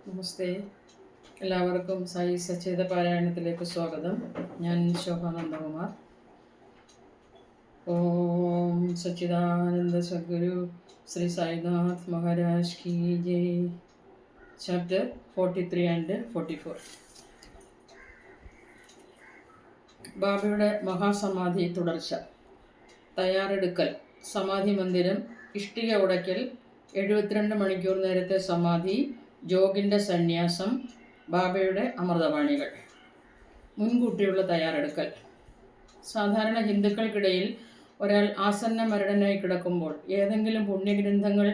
നമസ്തേ, എല്ലാവർക്കും സായി സച്ചേത പാരായണത്തിലേക്ക് സ്വാഗതം. ഞാൻ ശോഭ നന്ദകുമാർ. ഓം സച്ചിദാനന്ദ സദ്ഗുരു ശ്രീ സായിനാഥ് മഹാരാജ് കി ജയ്. Chapter 43 and 44. ബാബയുടെ മഹാസമാധി തുടർച്ച. തയ്യാറെടുക്കൽ. സമാധി മന്ദിരം, ഇഷ്ടിക ഉടയ്ക്കൽ, 72 മണിക്കൂർ നേരത്തെ സമാധി, ജോഗിൻ്റെ സന്യാസം, ബാബയുടെ അമൃതവാണികൾ. മുൻകൂട്ടിയുള്ള തയ്യാറെടുക്കൽ. സാധാരണ ഹിന്ദുക്കൾക്കിടയിൽ ഒരാൾ ആസന്ന മരണനായി കിടക്കുമ്പോൾ ഏതെങ്കിലും പുണ്യഗ്രന്ഥങ്ങൾ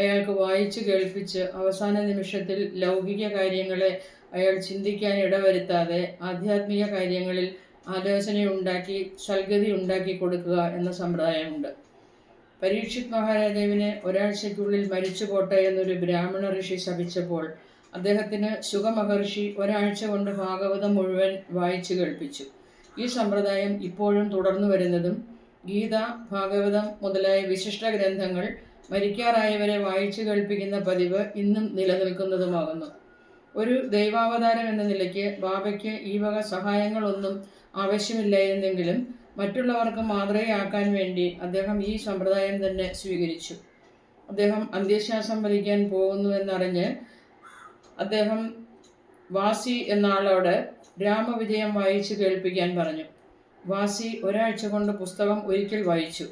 അയാൾക്ക് വായിച്ചു കേൾപ്പിച്ച് അവസാന നിമിഷത്തിൽ ലൗകിക കാര്യങ്ങളെ അയാൾ ചിന്തിക്കാൻ ഇടവരുത്താതെ ആധ്യാത്മിക കാര്യങ്ങളിൽ ആലോചനയുണ്ടാക്കി സൽഗതി ഉണ്ടാക്കി കൊടുക്കുക എന്ന സമ്പ്രദായമുണ്ട്. പരീക്ഷിത് മഹാരാജാവിന് ഒരാഴ്ചയ്ക്കുള്ളിൽ മരിച്ചു പോട്ടെ എന്നൊരു ബ്രാഹ്മണ ഋഷി ശപിച്ചപ്പോൾ അദ്ദേഹത്തിന് ശുഗമഹർഷി ഒരാഴ്ച കൊണ്ട് ഭാഗവതം മുഴുവൻ വായിച്ചു കേൾപ്പിച്ചു. ഈ സമ്പ്രദായം ഇപ്പോഴും തുടർന്നു വരുന്നതും ഗീത, ഭാഗവതം മുതലായ വിശിഷ്ട ഗ്രന്ഥങ്ങൾ മരിക്കാറായവരെ വായിച്ചു കേൾപ്പിക്കുന്ന പതിവ് ഇന്നും നിലനിൽക്കുന്നതുമാകുന്നു. ഒരു ദൈവാവതാരം എന്ന നിലയ്ക്ക് ബാബയ്ക്ക് ഈ വക സഹായങ്ങളൊന്നും ആവശ്യമില്ലായിരുന്നെങ്കിലും മറ്റുള്ളവർക്ക് മാതൃകയാക്കാൻ വേണ്ടി അദ്ദേഹം ഈ സമ്പ്രദായം തന്നെ സ്വീകരിച്ചു. അദ്ദേഹം അന്ത്യശ്വാസം വലിക്കാൻ പോകുന്നുവെന്നറിഞ്ഞ് അദ്ദേഹം വാസി എന്ന ആളോട് രാമവിജയം വായിച്ചു കേൾപ്പിക്കാൻ പറഞ്ഞു. വാസി ഒരാഴ്ച കൊണ്ട് പുസ്തകം ഒരിക്കൽ വായിച്ചു.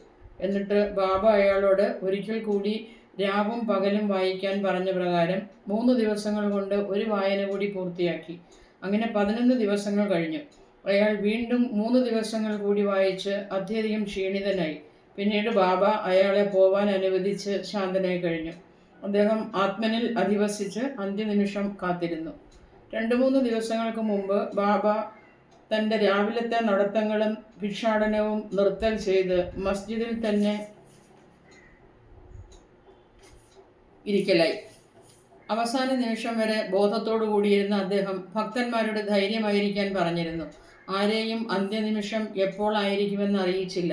എന്നിട്ട് ബാബ അയാളോട് ഒരിക്കൽ കൂടി രാവും പകലും വായിക്കാൻ പറഞ്ഞ പ്രകാരം 3 ദിവസങ്ങൾ കൊണ്ട് ഒരു വായന കൂടി പൂർത്തിയാക്കി. അങ്ങനെ 11 ദിവസങ്ങൾ കഴിഞ്ഞു. അയാൾ വീണ്ടും 3 ദിവസങ്ങൾ കൂടി വായിച്ച് അത്യധികം ക്ഷീണിതനായി. പിന്നീട് ബാബ അയാളെ പോവാൻ അനുവദിച്ച് ശാന്തനായി കഴിഞ്ഞു. അദ്ദേഹം ആത്മനിൽ അധിവസിച്ച് അന്ത്യനിമിഷം കാത്തിരുന്നു. 2-3 ദിവസങ്ങൾക്ക് മുമ്പ് ബാബ തൻ്റെ രാവിലത്തെ നടത്തങ്ങളും ഭിക്ഷാടനവും നിർത്തൽ ചെയ്ത് മസ്ജിദിൽ തന്നെ ഇരിക്കലായി. അവസാന നിമിഷം വരെ ബോധത്തോടു കൂടിയിരുന്ന അദ്ദേഹം ഭക്തന്മാരുടെ ധൈര്യമായിരിക്കാൻ പറഞ്ഞിരുന്നു. ആരെയും അന്ത്യനിമിഷം എപ്പോൾ ആയിരിക്കുമെന്ന് അറിയിച്ചില്ല.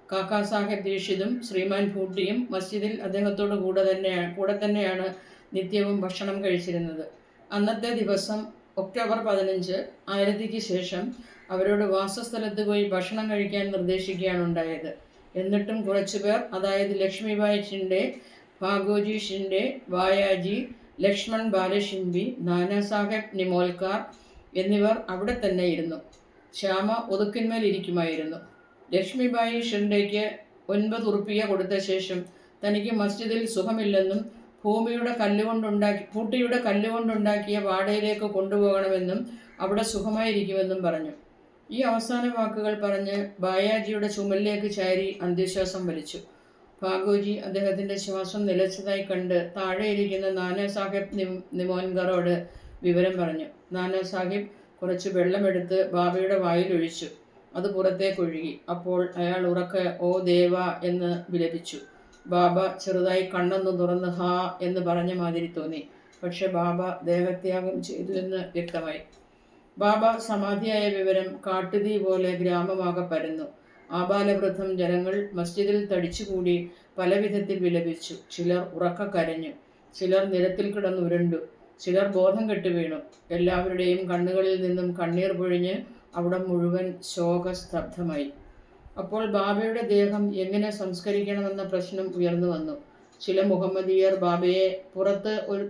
കാക്കാ സാഹേബ് ദീക്ഷിതും ശ്രീമാൻ ഭൂട്ടിയും മസ്ജിദിൽ അദ്ദേഹത്തോട് കൂടെ തന്നെയാണ് നിത്യവും ഭക്ഷണം കഴിച്ചിരുന്നത്. അന്നത്തെ ദിവസം ഒക്ടോബർ 15 ആരതിക്ക് ശേഷം അവരോട് വാസസ്ഥലത്ത് പോയി ഭക്ഷണം കഴിക്കാൻ നിർദ്ദേശിക്കുകയാണ് ഉണ്ടായത്. എന്നിട്ടും കുറച്ചുപേർ, അതായത് ലക്ഷ്മിബായി ഷിൻഡെ, ഭാഗോജി ഷിൻഡെ, വായാജി, ലക്ഷ്മൺ ബാലഷിംബി, നാനാസാഹേബ് നിമോൽക്കാർ എന്നിവർ അവിടെ തന്നെ ഇരുന്നു. ശ്യാമ ഒതുക്കിന്മേൽ ഇരിക്കുമായിരുന്നു. ലക്ഷ്മിബായി ഷിൻഡെയ്ക്ക് 9 ഉറുപ്പിക കൊടുത്ത ശേഷം തനിക്ക് മസ്ജിദിൽ സുഖമില്ലെന്നും ഭൂട്ടിയുടെ കല്ലുകൊണ്ടുണ്ടാക്കിയ വാടയിലേക്ക് കൊണ്ടുപോകണമെന്നും അവിടെ സുഖമായിരിക്കുമെന്നും പറഞ്ഞു. ഈ അവസാന വാക്കുകൾ പറഞ്ഞ് ബായാജിയുടെ ചുമലിലേക്ക് ചാരി അന്ത്യശ്വാസം വലിച്ചു. ഭാഗോജി അദ്ദേഹത്തിൻ്റെ ശ്വാസം നിലച്ചതായി കണ്ട് താഴെയിരിക്കുന്ന നാനാസാഹേബ് നിമോൻകറോട് വിവരം പറഞ്ഞു. നാനാസാഹിബ് കുറച്ച് വെള്ളമെടുത്ത് ബാബയുടെ വായിലൊഴിച്ചു. അത് പുറത്തേക്കൊഴുകി. അപ്പോൾ അയാൾ ഉറക്കെ "ഓ ദേവ" എന്ന് വിലപിച്ചു. ബാബ ചെറുതായി കണ്ണൊന്ന് തുറന്ന് "ഹാ" എന്ന് പറഞ്ഞ മാതിരി തോന്നി. പക്ഷെ ബാബ ദേഹത്യാഗം ചെയ്തു എന്ന് വ്യക്തമായി. ബാബ സമാധിയായ വിവരം കാട്ടുതീ പോലെ ഗ്രാമമാകെ പരന്നു. ആബാലവൃദ്ധം ജനങ്ങൾ മസ്ജിദിൽ തടിച്ചുകൂടി പല വിധത്തിൽ വിലപിച്ചു. ചിലർ ഉറക്ക കരഞ്ഞു, ചിലർ നിലത്തിൽ കിടന്നുരുണ്ടു, ചിലർ ബോധം കെട്ടു വീണു. എല്ലാവരുടെയും കണ്ണുകളിൽ നിന്നും കണ്ണീർ പൊഴിഞ്ഞ് അവിടെ മുഴുവൻ ശോകസ്തബ്ധമായി. അപ്പോൾ ബാബയുടെ ദേഹം എങ്ങനെ സംസ്കരിക്കണമെന്ന പ്രശ്നം ഉയർന്നു വന്നു. ചില മുഹമ്മദീയർ ബാബയെ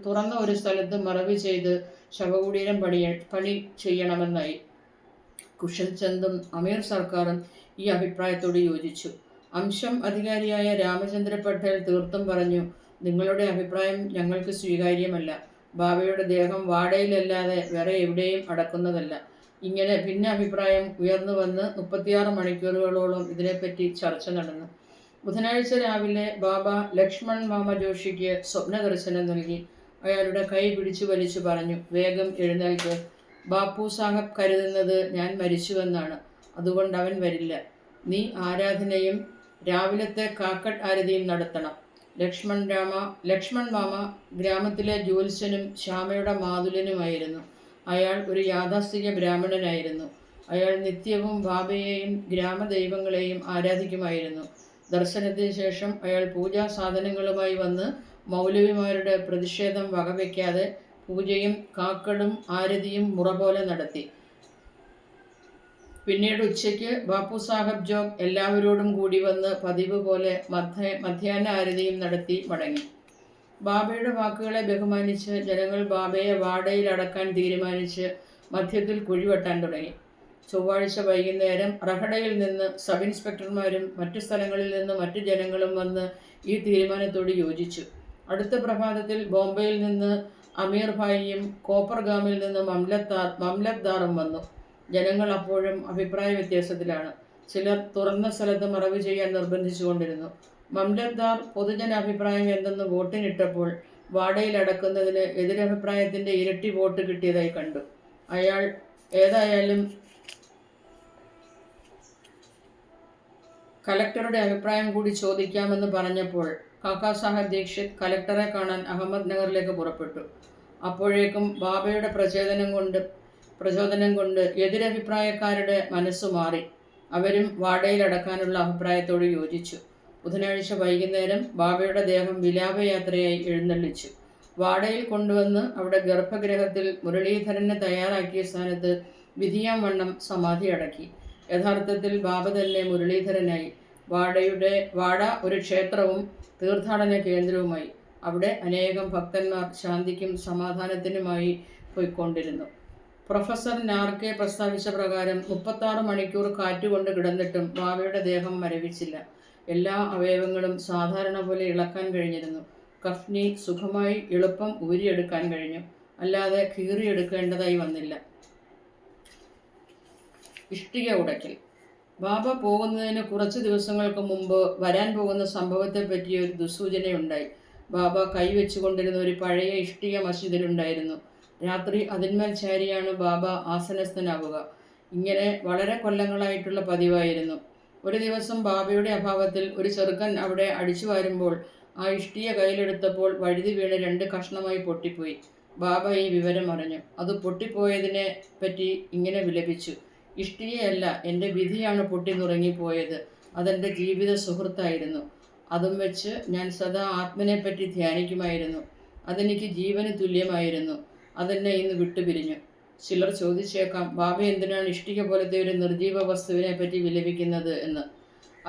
തുറന്ന ഒരു സ്ഥലത്ത് മറവ് ചെയ്ത് ശവകുടീരം പണി ചെയ്യണമെന്നായി. കുശൽ ചന്ദും അമീർ സർക്കാരും ഈ അഭിപ്രായത്തോട് യോജിച്ചു. അംശം അധികാരിയായ രാമചന്ദ്ര പട്ടേൽ തീർത്തും പറഞ്ഞു, "നിങ്ങളുടെ അഭിപ്രായം ഞങ്ങൾക്ക് സ്വീകാര്യമല്ല. ബാബയുടെ ദേഹം വാടയിലല്ലാതെ വേറെ എവിടെയും അടക്കുന്നതല്ല." ഇങ്ങനെ ഭിന്നാഭിപ്രായം ഉയർന്നു വന്ന് 36 മണിക്കൂറുകളോളം ഇതിനെപ്പറ്റി ചർച്ച നടന്നു. ബുധനാഴ്ച രാവിലെ ബാബ ലക്ഷ്മൺ മാമ ജോഷിക്ക് സ്വപ്ന ദർശനം നൽകി. അയാളുടെ കൈ പിടിച്ചു വലിച്ചു പറഞ്ഞു, "വേഗം എഴുന്നേൽക്ക്. ബാപ്പു സാഹബ് കരുതുന്നത് ഞാൻ മരിച്ചുവെന്നാണ്. അതുകൊണ്ട് അവൻ വരില്ല. നീ ആരാധനയും രാവിലത്തെ കാക്കട്ട് ആരതിയും നടത്തണം." ലക്ഷ്മൺ മാമ ഗ്രാമത്തിലെ ജ്യോത്സ്യനും ശ്യാമയുടെ മാതുലനുമായിരുന്നു. അയാൾ ഒരു യാഥാസ്ഥിക ബ്രാഹ്മണനായിരുന്നു. അയാൾ നിത്യവും ബാബയെയും ഗ്രാമദൈവങ്ങളെയും ആരാധിക്കുമായിരുന്നു. ദർശനത്തിന് ശേഷം അയാൾ പൂജാ സാധനങ്ങളുമായി വന്ന് മൗലവിമാരുടെ പ്രതിഷേധം വകവയ്ക്കാതെ പൂജയും കാക്കടും ആരതിയും മുറ പോലെ നടത്തി. പിന്നീട് ഉച്ചയ്ക്ക് ബാപ്പു സാഹബ് ജോഗ് എല്ലാവരോടും കൂടി വന്ന് പതിവ് പോലെ മധ്യാഹ്ന ആരതിയും നടത്തി മടങ്ങി. ബാബയുടെ വാക്കുകളെ ബഹുമാനിച്ച് ജനങ്ങൾ ബാബയെ വാടയിൽ അടക്കാൻ തീരുമാനിച്ച് മധ്യത്തിൽ കുഴിവെട്ടാൻ തുടങ്ങി. ചൊവ്വാഴ്ച വൈകുന്നേരം റഹഡയിൽ നിന്ന് സബ് ഇൻസ്പെക്ടർമാരും മറ്റു സ്ഥലങ്ങളിൽ നിന്ന് മറ്റു ജനങ്ങളും വന്ന് ഈ തീരുമാനത്തോട് യോജിച്ചു. അടുത്ത പ്രഭാതത്തിൽ ബോംബെയിൽ നിന്ന് അമീർ ഭായിയും കോപ്പർഗാമിൽ നിന്ന് മംലത്ദാറും വന്നു. ജനങ്ങൾ അപ്പോഴും അഭിപ്രായ വ്യത്യാസത്തിലാണ്. ചിലർ തുറന്ന സ്ഥലത്ത് മറവ് ചെയ്യാൻ നിർബന്ധിച്ചുകൊണ്ടിരുന്നു. മംലത്ദാർ പൊതുജനാഭിപ്രായം എന്തെന്ന് വോട്ടിനിട്ടപ്പോൾ വാടയിൽ അടക്കുന്നതിന് എതിരഭിപ്രായത്തിൻ്റെ ഇരട്ടി വോട്ട് കിട്ടിയതായി കണ്ടു. അയാൾ ഏതായാലും കലക്ടറുടെ അഭിപ്രായം കൂടി ചോദിക്കാമെന്ന് പറഞ്ഞപ്പോൾ കാക്കാ സാഹബ് ദീക്ഷിത് കലക്ടറെ കാണാൻ അഹമ്മദ് നഗറിലേക്ക് പുറപ്പെട്ടു. അപ്പോഴേക്കും ബാബയുടെ പ്രചോദനം കൊണ്ട് എതിരഭിപ്രായക്കാരുടെ മനസ്സു മാറി. അവരും വാടയിൽ അടക്കാനുള്ള അഭിപ്രായത്തോട് യോജിച്ചു. ബുധനാഴ്ച വൈകുന്നേരം ബാബയുടെ ദേഹം വിലാപയാത്രയായി എഴുന്നള്ളിച്ചു. വാടയിൽ കൊണ്ടുവന്ന് അവിടെ ഗർഭഗൃഹത്തിൽ മുരളീധരന് തയ്യാറാക്കിയ സ്ഥാനത്ത് വിധിയാം വണ്ണം സമാധി അടക്കി. യഥാർത്ഥത്തിൽ ബാബ തന്നെ മുരളീധരനായി. വാട ഒരു ക്ഷേത്രവും തീർത്ഥാടന കേന്ദ്രവുമായി. അവിടെ അനേകം ഭക്തന്മാർ ശാന്തിക്കും സമാധാനത്തിനുമായി പോയിക്കൊണ്ടിരുന്നു. പ്രൊഫസർ നാർക്കെ പ്രസ്താവിച്ച പ്രകാരം 36 മണിക്കൂർ കാറ്റുകൊണ്ട് കിടന്നിട്ടും ബാബയുടെ ദേഹം മരവിച്ചില്ല. എല്ലാ അവയവങ്ങളും സാധാരണ പോലെ ഇളക്കാൻ കഴിഞ്ഞിരുന്നു. കഫ്നി സുഖമായി എളുപ്പം ഊരിയെടുക്കാൻ കഴിഞ്ഞു. അല്ലാതെ കീറിയെടുക്കേണ്ടതായി വന്നില്ല. ഇഷ്ടിക ഉടയ്ക്കൽ. ബാബ പോകുന്നതിന് കുറച്ച് ദിവസങ്ങൾക്ക് മുമ്പ് വരാൻ പോകുന്ന സംഭവത്തെപ്പറ്റി ഒരു ദുസ്സൂചനയുണ്ടായി. ബാബ കൈവച്ചുകൊണ്ടിരുന്ന ഒരു പഴയ ഇഷ്ടിക മസ്ജിദിലുണ്ടായിരുന്നു. രാത്രി അതിന്മേൽ ചാരിയാണ് ബാബ ആസനസ്ഥനാവുക. ഇങ്ങനെ വളരെ കൊല്ലങ്ങളായിട്ടുള്ള പതിവായിരുന്നു. ഒരു ദിവസം ബാബയുടെ അഭാവത്തിൽ ഒരു ചെറുക്കൻ അവിടെ അടിച്ചു വാരുമ്പോൾ ആ ഇഷ്ടിക കയ്യിലെടുത്തപ്പോൾ വഴുതി വീണ് 2 കഷ്ണമായി പൊട്ടിപ്പോയി. ബാബ ഈ വിവരം അറിഞ്ഞു. അത് പൊട്ടിപ്പോയതിനെ പറ്റി ഇങ്ങനെ വിലപിച്ചു: ഇഷ്ടികയല്ല, എൻ്റെ വിധിയാണ് പൊട്ടി നുറങ്ങിപ്പോയത്. അതെൻ്റെ ജീവിത സുഹൃത്തായിരുന്നു. അതും വെച്ച് ഞാൻ സദാ ആത്മനെപ്പറ്റി ധ്യാനിക്കുമായിരുന്നു. അതെനിക്ക് ജീവന് തുല്യമായിരുന്നു. അതെന്നെ ഇന്ന് വിട്ടുപിരിഞ്ഞു. ചിലർ ചോദിച്ചേക്കാം, ബാബ എന്തിനാണ് ഇഷ്ടിക പോലത്തെ ഒരു നിർജീവ വസ്തുവിനെ പറ്റി വിലപിക്കുന്നത് എന്ന്.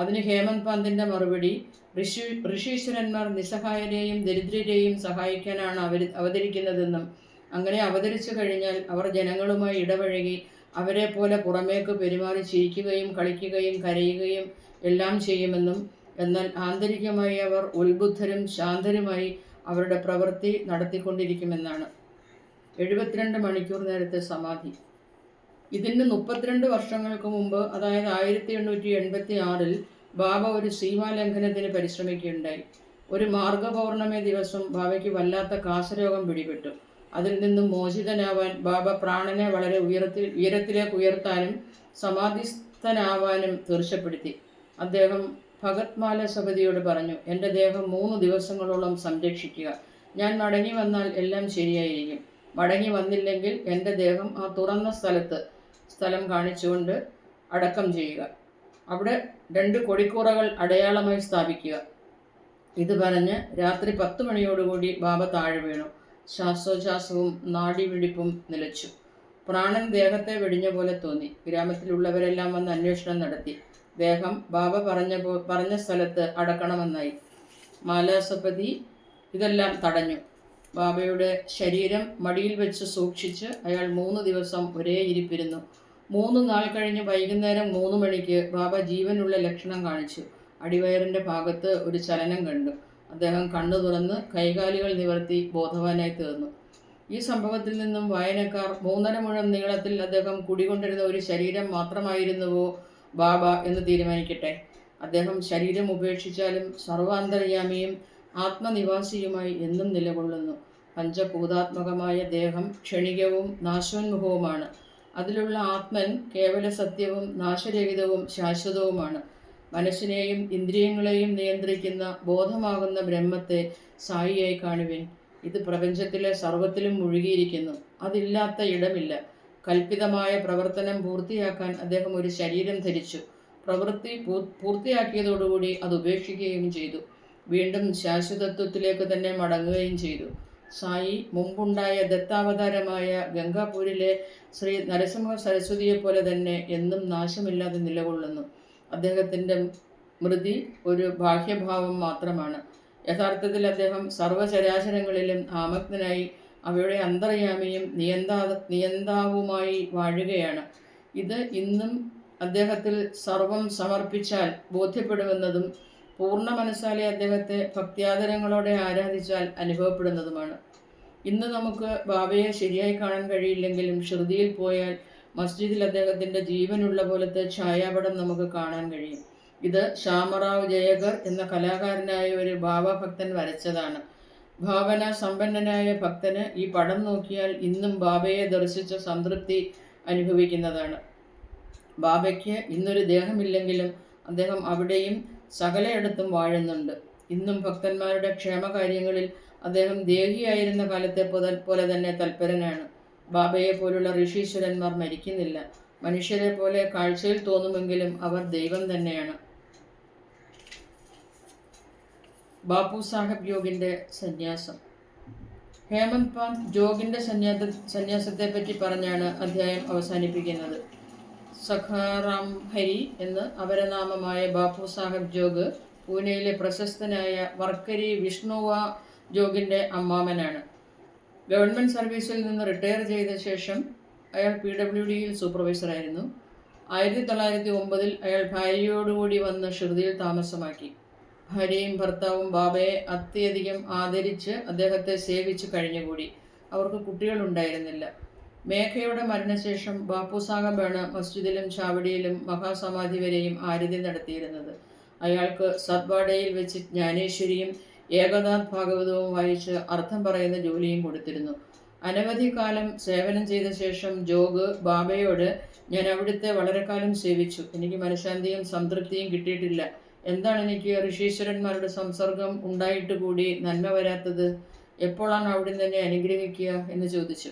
അതിന് ഹേമന്ത് പന്തിൻ്റെ മറുപടി: ഋഷീശ്വരന്മാർ നിസ്സഹായരെയും ദരിദ്രരെയും സഹായിക്കാനാണ് അവതരിക്കുന്നതെന്നും അങ്ങനെ അവതരിച്ചു കഴിഞ്ഞാൽ അവർ ജനങ്ങളുമായി ഇടപഴകി അവരെ പോലെ പുറമേക്ക് പെരുമാറി ചിരിക്കുകയും കളിക്കുകയും കരയുകയും എല്ലാം ചെയ്യുമെന്നും, എന്നാൽ ആന്തരികമായി അവർ ഉത്ബുദ്ധരും ശാന്തരുമായി അവരുടെ പ്രവൃത്തി നടത്തിക്കൊണ്ടിരിക്കുമെന്നാണ്. 72 മണിക്കൂർ നേരത്തെ സമാധി. ഇതിന് 32 വർഷങ്ങൾക്ക് മുമ്പ്, അതായത് 1886-ൽ ബാബ ഒരു സീമാലംഘനത്തിന് പരിശ്രമിക്കുകയുണ്ടായി. ഒരു മാർഗപൗർണമി ദിവസം ബാബയ്ക്ക് വല്ലാത്ത കാസരോഗം പിടിപെട്ടു. അതിൽ നിന്നും മോചിതനാവാൻ ബാബ പ്രാണനെ വളരെ ഉയരത്തിലേക്ക് ഉയർത്താനും സമാധിസ്ഥനാവാനും തീർച്ചപ്പെടുത്തി. അദ്ദേഹം ഭഗത്മാല സപതിയോട് പറഞ്ഞു: എൻ്റെ ദേഹം 3 ദിവസങ്ങളോളം സംരക്ഷിക്കുക. ഞാൻ മടങ്ങി വന്നാൽ എല്ലാം ശരിയായിരിക്കും. മടങ്ങി വന്നില്ലെങ്കിൽ എൻ്റെ ദേഹം ആ തുറന്ന സ്ഥലം കാണിച്ചുകൊണ്ട് അടക്കം ചെയ്യുക. അവിടെ 2 കൊടിക്കൂറകൾ അടയാളമായി സ്ഥാപിക്കുക. ഇത് പറഞ്ഞ് രാത്രി 10 മണിയോടുകൂടി ബാബ താഴെ വീണു. ശ്വാസോച്ഛ്വാസവും നാഡിമിടിപ്പും നിലച്ചു. പ്രാണൻ ദേഹത്തെ വെടിഞ്ഞ പോലെ തോന്നി. ഗ്രാമത്തിലുള്ളവരെല്ലാം വന്ന് അന്വേഷണം നടത്തി. ദേഹം ബാബ പറഞ്ഞ സ്ഥലത്ത് അടക്കണമെന്നായി. മാലാസപതി ഇതെല്ലാം തടഞ്ഞു. ബാബയുടെ ശരീരം മടിയിൽ വെച്ച് സൂക്ഷിച്ച് അയാൾ 3 ദിവസം ഒരേ ഇരിപ്പിരുന്നു. 3 നാൾ കഴിഞ്ഞ് വൈകുന്നേരം 3 മണിക്ക് ബാബ ജീവനുള്ള ലക്ഷണം കാണിച്ചു. അടിവയറിൻ്റെ ഭാഗത്ത് ഒരു ചലനം കണ്ടു. അദ്ദേഹം കണ്ണു തുറന്ന് കൈകാലുകൾ നിവർത്തി ബോധവാനായി തീർന്നു. ഈ സംഭവത്തിൽ നിന്നും വായനക്കാർ 3.5 മുഴം നീളത്തിൽ അദ്ദേഹം കുടികൊണ്ടിരുന്ന ഒരു ശരീരം മാത്രമായിരുന്നുവോ ബാബ എന്ന് തീരുമാനിക്കട്ടെ. അദ്ദേഹം ശരീരം ഉപേക്ഷിച്ചാലും സർവാന്തർയാമിയും ആത്മനിവാസിയുമായി എന്നും നിലകൊള്ളുന്നു. പഞ്ചഭൂതാത്മകമായ ദേഹം ക്ഷണികവും നാശോന്മുഖവുമാണ്. അതിലുള്ള ആത്മൻ കേവല സത്യവും നാശരഹിതവും ശാശ്വതവുമാണ്. മനസ്സിനെയും ഇന്ദ്രിയങ്ങളെയും നിയന്ത്രിക്കുന്ന ബോധമാകുന്ന ബ്രഹ്മത്തെ സായിയായി കാണുവിൻ. ഇത് പ്രപഞ്ചത്തിലെ സർവത്തിലും മുഴുകിയിരിക്കുന്നു. അതില്ലാത്ത ഇടമില്ല. കൽപ്പിതമായ പ്രവർത്തനം പൂർത്തിയാക്കാൻ അദ്ദേഹം ഒരു ശരീരം ധരിച്ചു. പ്രവൃത്തി പൂർത്തിയാക്കിയതോടുകൂടി അത് ഉപേക്ഷിക്കുകയും ചെയ്തു. വീണ്ടും ശാശ്വതത്വത്തിലേക്ക് തന്നെ മടങ്ങുകയും ചെയ്തു. സായി മുമ്പുണ്ടായ ദത്താവതാരമായ ഗംഗാപൂരിലെ ശ്രീ നരസിംഹ സരസ്വതിയെപ്പോലെ തന്നെ എന്നും നാശമില്ലാതെ നിലകൊള്ളുന്നു. അദ്ദേഹത്തിൻ്റെ മൃതി ഒരു ബാഹ്യഭാവം മാത്രമാണ്. യഥാർത്ഥത്തിൽ അദ്ദേഹം സർവചരാചരങ്ങളിലും ആമഗ്നനായി അവയുടെ അന്തർയാമിയും നിയന്താവുമായി വാഴുകയാണ്. ഇത് ഇന്നും അദ്ദേഹത്തിൽ സർവം സമർപ്പിച്ചാൽ ബോധ്യപ്പെടുമെന്നതും പൂർണ്ണ മനസ്സാലെ അദ്ദേഹത്തെ ഭക്ത്യാദരങ്ങളോടെ ആരാധിച്ചാൽ അനുഭവപ്പെടുന്നതുമാണ്. ഇന്ന് നമുക്ക് ബാബയെ ശരിയായി കാണാൻ കഴിയില്ലെങ്കിലും ഷിർദിയിൽ പോയാൽ മസ്ജിദിൽ അദ്ദേഹത്തിൻ്റെ ജീവനുള്ള പോലത്തെ ഛായാപടം നമുക്ക് കാണാൻ കഴിയും. ഇത് ശ്യാമറാവ് ജയകർ എന്ന കലാകാരനായ ഒരു ബാബ ഭക്തൻ വരച്ചതാണ്. ഭാവന സമ്പന്നനായ ഭക്തന് ഈ പടം നോക്കിയാൽ ഇന്നും ബാബയെ ദർശിച്ച സംതൃപ്തി അനുഭവിക്കുന്നതാണ്. ബാബയ്ക്ക് ഇന്നൊരു ദേഹമില്ലെങ്കിലും അദ്ദേഹം അവിടെയും സകലയിടത്തും വാഴുന്നുണ്ട്. ഇന്നും ഭക്തന്മാരുടെ ക്ഷേമകാര്യങ്ങളിൽ അദ്ദേഹം ദേഹിയായിരുന്ന കാലത്തെ പോലെ തന്നെ തൽപരനാണ്. ബാബയെ പോലുള്ള ഋഷീശ്വരന്മാർ മരിക്കുന്നില്ല. മനുഷ്യരെ പോലെ കാഴ്ചയിൽ തോന്നുമെങ്കിലും അവർ ദൈവം തന്നെയാണ്. ബാപ്പു സാഹബ് യോഗിൻ്റെ സന്യാസം. ഹേമന്ത് പാന്ത് ജോഗിൻ്റെ സന്യാസത്തെപ്പറ്റി പറഞ്ഞാണ് അധ്യായം അവസാനിപ്പിക്കുന്നത്. സഖാറാം ഹരി എന്ന് അപരനാമമായ ബാപ്പു സാഹബ് ജോഗ് പൂനെയിലെ പ്രശസ്തനായ വർക്കരി വിഷ്ണുവ ജോഗിൻ്റെ അമ്മാമനാണ്. ഗവൺമെൻറ് സർവീസിൽ നിന്ന് റിട്ടയർ ചെയ്ത ശേഷം അയാൾ PWDയിൽ സൂപ്പർവൈസറായിരുന്നു. 1909 അയാൾ ഭാര്യയോടുകൂടി വന്ന് ഷിർദിയിൽ താമസമാക്കി. ഭാര്യയും ഭർത്താവും ബാബയെ അത്യധികം ആദരിച്ച് അദ്ദേഹത്തെ സേവിച്ച് കഴിഞ്ഞുകൂടി. അവർക്ക് കുട്ടികളുണ്ടായിരുന്നില്ല. മേഘയുടെ മരണശേഷം ബാപ്പു സാഹബാണ് മസ്ജിദിലും ചാവടിയിലും മഹാസമാധി വരെയും ആരതി നടത്തിയിരുന്നത്. അയാൾക്ക് സത്വാഡയിൽ വെച്ച് ജ്ഞാനേശ്വരിയും ഏകനാഥ് ഭാഗവതവും വായിച്ച് അർത്ഥം പറയുന്ന ജോലിയും കൊടുത്തിരുന്നു. അനവധി കാലം സേവനം ചെയ്ത ശേഷം ജോഗ് ബാബയോട്, ഞാൻ അവിടുത്തെ വളരെ കാലം സേവിച്ചു, എനിക്ക് മനഃശാന്തിയും സംതൃപ്തിയും കിട്ടിയിട്ടില്ല. എന്താണ് എനിക്ക് ഋഷീശ്വരന്മാരുടെ സംസർഗം ഉണ്ടായിട്ട് കൂടി നന്മ വരാത്തത്? എപ്പോഴാണ് അവിടുന്ന് എന്നെ അനുഗ്രഹിക്കുക എന്ന് ചോദിച്ചു.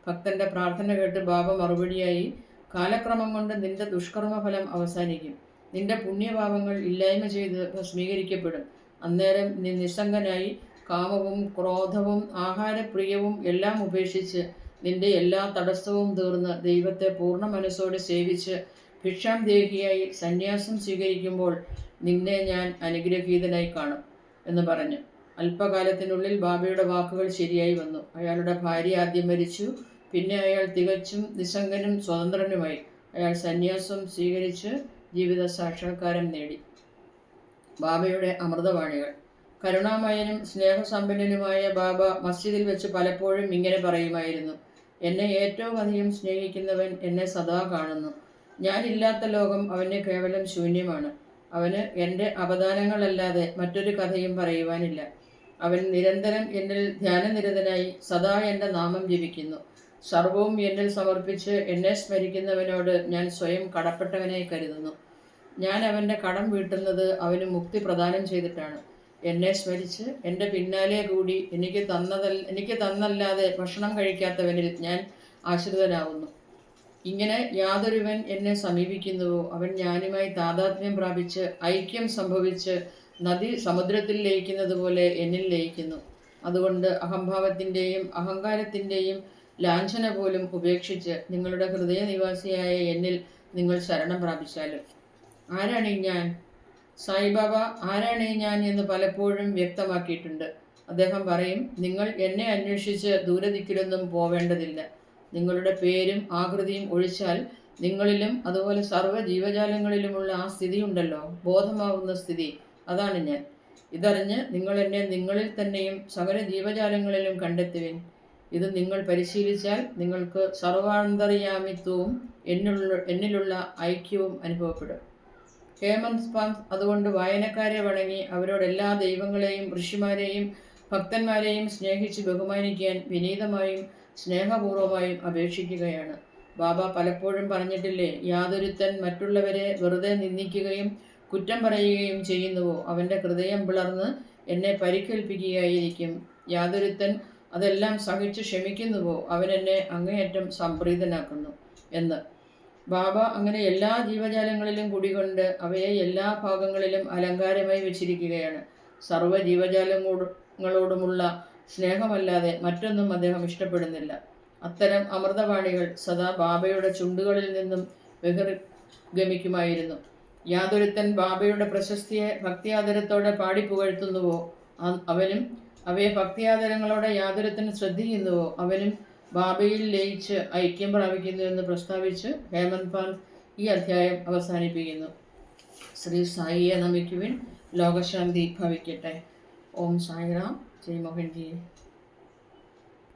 ഭക്തന്റെ പ്രാർത്ഥന കേട്ട് ബാബ മറുപടിയായി, കാലക്രമം കൊണ്ട് നിന്റെ ദുഷ്കർമ്മഫലം അവസാനിക്കും. നിന്റെ പുണ്യഭാവങ്ങൾ ഇല്ലായ്മ ചെയ്ത് ഭസ്മീകരിക്കപ്പെടും. അന്നേരം നീ നിസ്സംഗനായി കാമവും ക്രോധവും ആഹാരപ്രിയവും എല്ലാം ഉപേക്ഷിച്ച് നിന്റെ എല്ലാ തടസ്സവും തീർന്ന് ദൈവത്തെ പൂർണ്ണ മനസ്സോടെ സേവിച്ച് ഭിക്ഷാം ദേഹിയായി സന്യാസം സ്വീകരിക്കുമ്പോൾ നിന്നെ ഞാൻ അനുഗ്രഹീതനായി കാണും എന്ന് പറഞ്ഞു. അല്പകാലത്തിനുള്ളിൽ ബാബയുടെ വാക്കുകൾ ശരിയായി വന്നു. അയാളുടെ ഭാര്യ ആദ്യം മരിച്ചു. പിന്നെ അയാൾ തികച്ചും നിസ്സംഗനും സ്വതന്ത്രനുമായി. അയാൾ സന്യാസം സ്വീകരിച്ച് ജീവിത സാക്ഷാത്കാരം നേടി. ബാബയുടെ അമൃതവാണികൾ. കരുണാമയനും സ്നേഹസമ്പന്നനുമായ ബാബ മസ്ജിദിൽ വെച്ച് പലപ്പോഴും ഇങ്ങനെ പറയുമായിരുന്നു, എന്നെ ഏറ്റവും അധികം സ്നേഹിക്കുന്നവൻ എന്നെ സദാ കാണുന്നു. ഞാനില്ലാത്ത ലോകം അവന് കേവലം ശൂന്യമാണ്. അവന് എൻ്റെ അവദാനങ്ങളല്ലാതെ മറ്റൊരു കഥയും പറയുവാനില്ല. അവൻ നിരന്തരം എന്നിൽ ധ്യാനനിരതനായി സദാ എൻ്റെ നാമം ജപിക്കുന്നു. സർവവും എന്നിൽ സമർപ്പിച്ച് എന്നെ സ്മരിക്കുന്നവനോട് ഞാൻ സ്വയം കടപ്പെട്ടവനായി കരുതുന്നു. ഞാൻ അവൻ്റെ കടം വീട്ടുന്നത് അവന് മുക്തി പ്രദാനം ചെയ്തിട്ടാണ്. എന്നെ സ്മരിച്ച് എൻ്റെ പിന്നാലെ കൂടി എനിക്ക് തന്നല്ലാതെ ഭക്ഷണം കഴിക്കാത്തവനിൽ ഞാൻ ആശ്രിതനാവുന്നു. ഇങ്ങനെ യാതൊരുവൻ എന്നെ സമീപിക്കുന്നുവോ അവൻ ഞാനുമായി താതാത്മ്യം പ്രാപിച്ച് ഐക്യം സംഭവിച്ച് നദി സമുദ്രത്തിൽ ലയിക്കുന്നത് പോലെ എന്നിൽ ലയിക്കുന്നു. അതുകൊണ്ട് അഹംഭാവത്തിൻ്റെയും അഹങ്കാരത്തിൻ്റെയും ലാഞ്ചന പോലും ഉപേക്ഷിച്ച് നിങ്ങളുടെ ഹൃദയനിവാസിയായ എന്നിൽ നിങ്ങൾ ശരണം പ്രാപിച്ചാലും. ആരാണീ ഞാൻ? സായിബാബ ആരാണീ ഞാൻ എന്ന് പലപ്പോഴും വ്യക്തമാക്കിയിട്ടുണ്ട്. അദ്ദേഹം പറയും, നിങ്ങൾ എന്നെ അന്വേഷിച്ച് ദൂരദിക്കിലൊന്നും പോവേണ്ടതില്ല. നിങ്ങളുടെ പേരും ആകൃതിയും ഒഴിച്ചാൽ നിങ്ങളിലും അതുപോലെ സർവ്വ ജീവജാലങ്ങളിലുമുള്ള ആ സ്ഥിതിയുണ്ടല്ലോ, ബോധമാവുന്ന സ്ഥിതി, അതാണ് ഞാൻ. ഇതറിഞ്ഞ് നിങ്ങൾ എന്നെ നിങ്ങളിൽ തന്നെയും സകല ജീവജാലങ്ങളിലും കണ്ടെത്തുവിൻ. ഇത് നിങ്ങൾ പരിശീലിച്ചാൽ നിങ്ങൾക്ക് സർവാന്തർയാമിത്വവും എന്നിലുള്ള ഐക്യവും അനുഭവപ്പെടും. ഹേമന്ത് പാന്ത് അതുകൊണ്ട് വായനക്കാരെ വണങ്ങി അവരോട് എല്ലാ ദൈവങ്ങളെയും ഋഷിമാരെയും ഭക്തന്മാരെയും സ്നേഹിച്ച് ബഹുമാനിക്കാൻ വിനീതമായും സ്നേഹപൂർവമായും അപേക്ഷിക്കുകയാണ്. ബാബ പലപ്പോഴും പറഞ്ഞിട്ടില്ലേ, യാതൊരുത്തൻ മറ്റുള്ളവരെ വെറുതെ നിന്ദിക്കുകയും കുറ്റം പറയുകയും ചെയ്യുന്നുവോ അവൻ്റെ ഹൃദയം പിളർന്ന് എന്നെ പരിക്കേൽപ്പിക്കുകയായിരിക്കും. യാതൊരുത്തൻ അതെല്ലാം സഹിച്ച് ക്ഷമിക്കുന്നുവോ അവൻ എന്നെ അങ്ങേയറ്റം സംപ്രീതനാക്കുന്നു എന്ന്. ബാബ അങ്ങനെ എല്ലാ ജീവജാലങ്ങളിലും കുടികൊണ്ട് അവയെ എല്ലാ ഭാഗങ്ങളിലും അലങ്കാരമായി വെച്ചിരിക്കുകയാണ്. സർവ്വ ജീവജാലങ്ങളോടുമുള്ള സ്നേഹമല്ലാതെ മറ്റൊന്നും അദ്ദേഹം ഇഷ്ടപ്പെടുന്നില്ല. അത്തരം അമൃതവാണികൾ സദാ ബാബയുടെ ചുണ്ടുകളിൽ നിന്നും ബഹിർഗമിക്കുമായിരുന്നു. യാതൊരുത്തൻ ബാബയുടെ പ്രശസ്തിയെ ഭക്തിയാദരത്തോടെ പാടിപ്പുകഴ്ത്തുന്നുവോ അവനും, അവയെ ഭക്തിയാദരങ്ങളോടെ യാതൊരുത്തൻ ശ്രദ്ധിക്കുന്നുവോ അവനും ബാബയിൽ ലയിച്ച് ഐക്യം പ്രാപിക്കുന്നു എന്ന് പ്രസ്താവിച്ച് ഹേമന്ത് പാൽ ഈ അധ്യായം അവസാനിപ്പിക്കുന്നു. ശ്രീ സായിയെ നമിക്കുവിൻ. ലോകശാന്തി ഭവിക്കട്ടെ. ഓം സായിറാം. ജയ് മോഹൻജി.